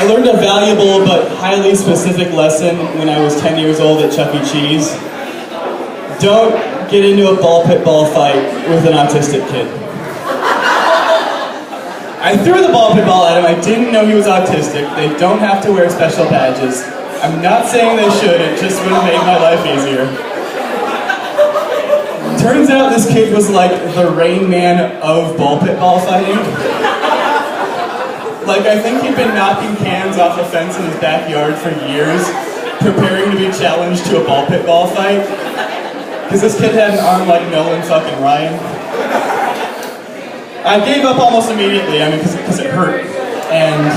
learned a valuable but highly specific lesson when I was 10 years old at Chuck E. Cheese. Don't get into a ball pit ball fight with an autistic kid. I threw the ball pit ball at him. I didn't know he was autistic. They don't have to wear special badges. I'm not saying they should, it just would have made my life easier. Turns out this kid was like the Rain Man of ball pit ball fighting. Like, I think he'd been knocking cans off a fence in his backyard for years, preparing to be challenged to a ball pit ball fight. Because this kid had an arm like Nolan fucking Ryan. I gave up almost immediately, I mean, because it hurt. And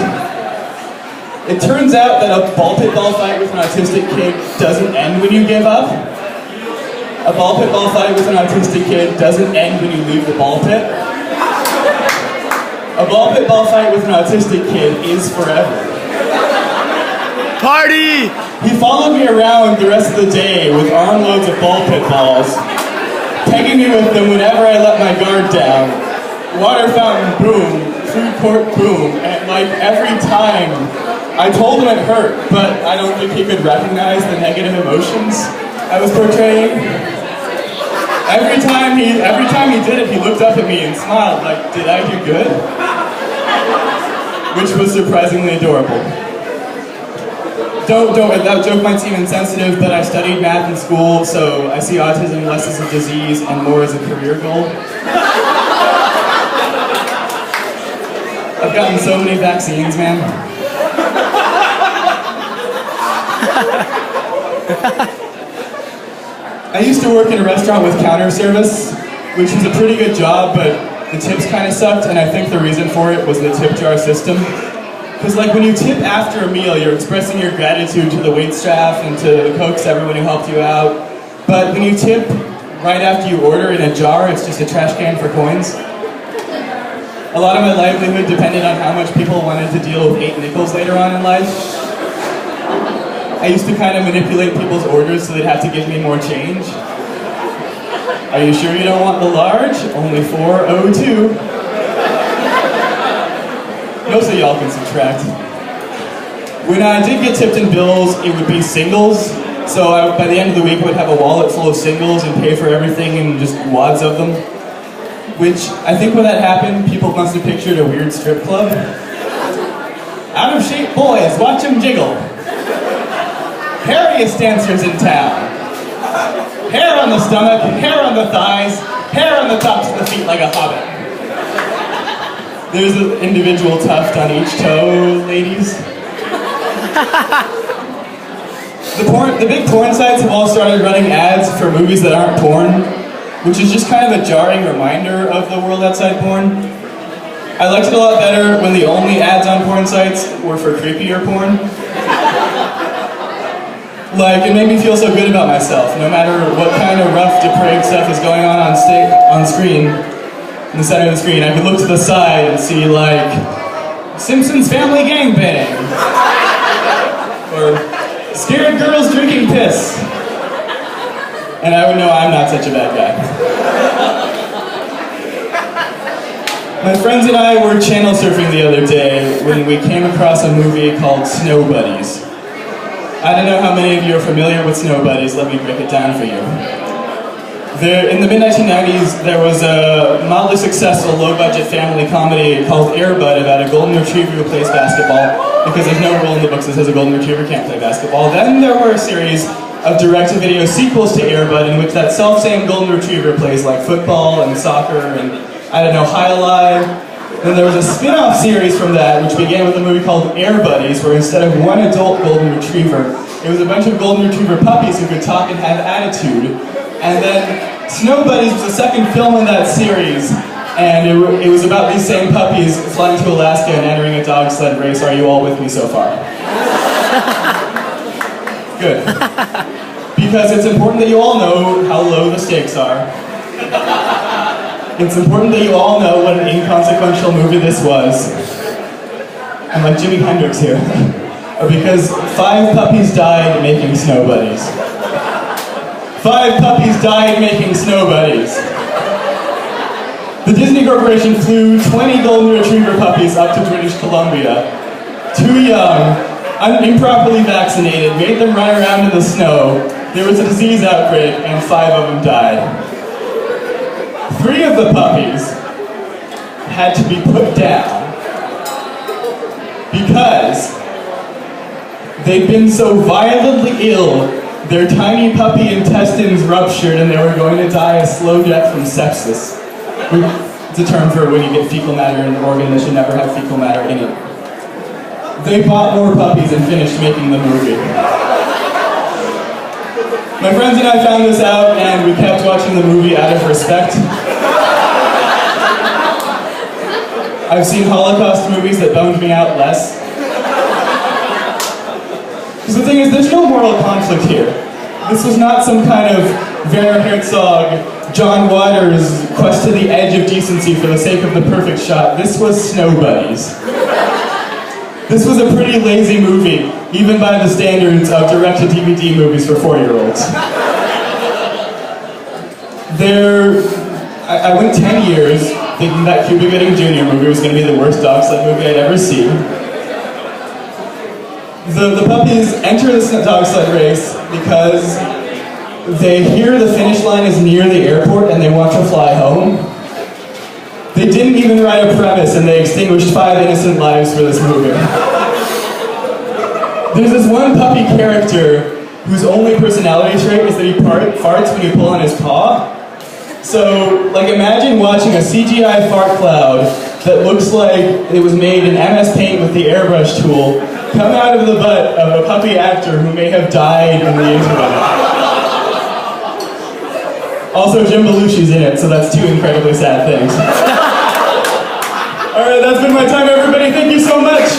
it turns out that a ball pit ball fight with an autistic kid doesn't end when you give up. A ball pit ball fight with an autistic kid doesn't end when you leave the ball pit. A ball pit ball fight with an autistic kid is forever. Party! He followed me around the rest of the day with armloads of ball pit balls, pegging me with them whenever I let my guard down. Water fountain, boom. Food court, boom. And like every time, I told him it hurt, but I don't think he could recognize the negative emotions I was portraying. Every time he did it, he looked up at me and smiled like, did I do good? Which was surprisingly adorable. That joke might seem insensitive, but I studied math in school, so I see autism less as a disease and more as a career goal. I've gotten so many vaccines, man. I used to work in a restaurant with counter service, which was a pretty good job, but the tips kind of sucked, and I think the reason for it was the tip jar system. Because like when you tip after a meal, you're expressing your gratitude to the waitstaff and to the cooks, everyone who helped you out. But when you tip right after you order in a jar, it's just a trash can for coins. A lot of my livelihood depended on how much people wanted to deal with 8 nickels later on in life. I used to kind of manipulate people's orders so they'd have to give me more change. Are you sure you don't want the large? Only $4.02. Most of y'all can subtract. When I did get tipped in bills, it would be singles. So by the end of the week, I would have a wallet full of singles and pay for everything in just wads of them. Which, I think when that happened, people must have pictured a weird strip club. Out of shape boys, watch them jiggle. Hairiest dancers in town. Hair on the stomach, hair on the thighs, hair on the tops of the feet like a hobbit. There's an individual tuft on each toe, ladies. The big porn sites have all started running ads for movies that aren't porn, which is just kind of a jarring reminder of the world outside porn. I liked it a lot better when the only ads on porn sites were for creepier porn. Like, it made me feel so good about myself, no matter what kind of rough, depraved stuff is going on screen, in the center of the screen. I could look to the side and see, like, Simpsons Family Gangbang, or Scared Girls Drinking Piss. And I would know I'm not such a bad guy. My friends and I were channel surfing the other day when we came across a movie called Snow Buddies. I don't know how many of you are familiar with Snow Buddies, let me break it down for you. In the mid-1990s, there was a mildly successful, low-budget family comedy called Air Bud about a golden retriever who plays basketball, because there's no rule in the books that says a golden retriever can't play basketball. Then there were a series of direct-to-video sequels to Air Bud in which that self-same golden retriever plays like football and soccer and, I don't know, High Alive. Then there was a spin-off series from that, which began with a movie called Air Buddies, where instead of one adult golden retriever, it was a bunch of golden retriever puppies who could talk and have attitude. And then Snow Buddies was the second film in that series, and it was about these same puppies flying to Alaska and entering a dog sled race. Are you all with me so far? Good. Because it's important that you all know how low the stakes are. It's important that you all know what an inconsequential movie this was. I'm like Jimi Hendrix here. Because 5 puppies died making Snow Buddies. 5 puppies died making Snow Buddies. The Disney Corporation flew 20 golden retriever puppies up to British Columbia too young, improperly vaccinated, made them run around in the snow. There was a disease outbreak and 5 of them died. 3 of the puppies had to be put down because they'd been so violently ill, their tiny puppy intestines ruptured and they were going to die a slow death from sepsis. It's a term for when you get fecal matter in an organ that should never have fecal matter in it. They bought more puppies and finished making the movie. My friends and I found this out and we kept watching the movie out of respect. I've seen Holocaust movies that bummed me out less. Because the thing is, there's no moral conflict here. This was not some kind of Werner Herzog, John Waters quest to the edge of decency for the sake of the perfect shot. This was Snow Buddies. This was a pretty lazy movie, even by the standards of direct-to-DVD movies for 4-year-olds. I went 10 years thinking that Cuba Gooding Jr. movie was going to be the worst dog sled movie I'd ever seen. The puppies enter the dog sled race because they hear the finish line is near the airport and they want to fly home. They didn't even write a premise and they extinguished 5 innocent lives for this movie. There's this one puppy character whose only personality trait is that he farts when you pull on his paw. So, like, imagine watching a CGI fart cloud that looks like it was made in MS Paint with the airbrush tool come out of the butt of a puppy actor who may have died in the internet. Also, Jim Belushi's in it, so that's 2 incredibly sad things. Alright, that's been my time, everybody. Thank you so much.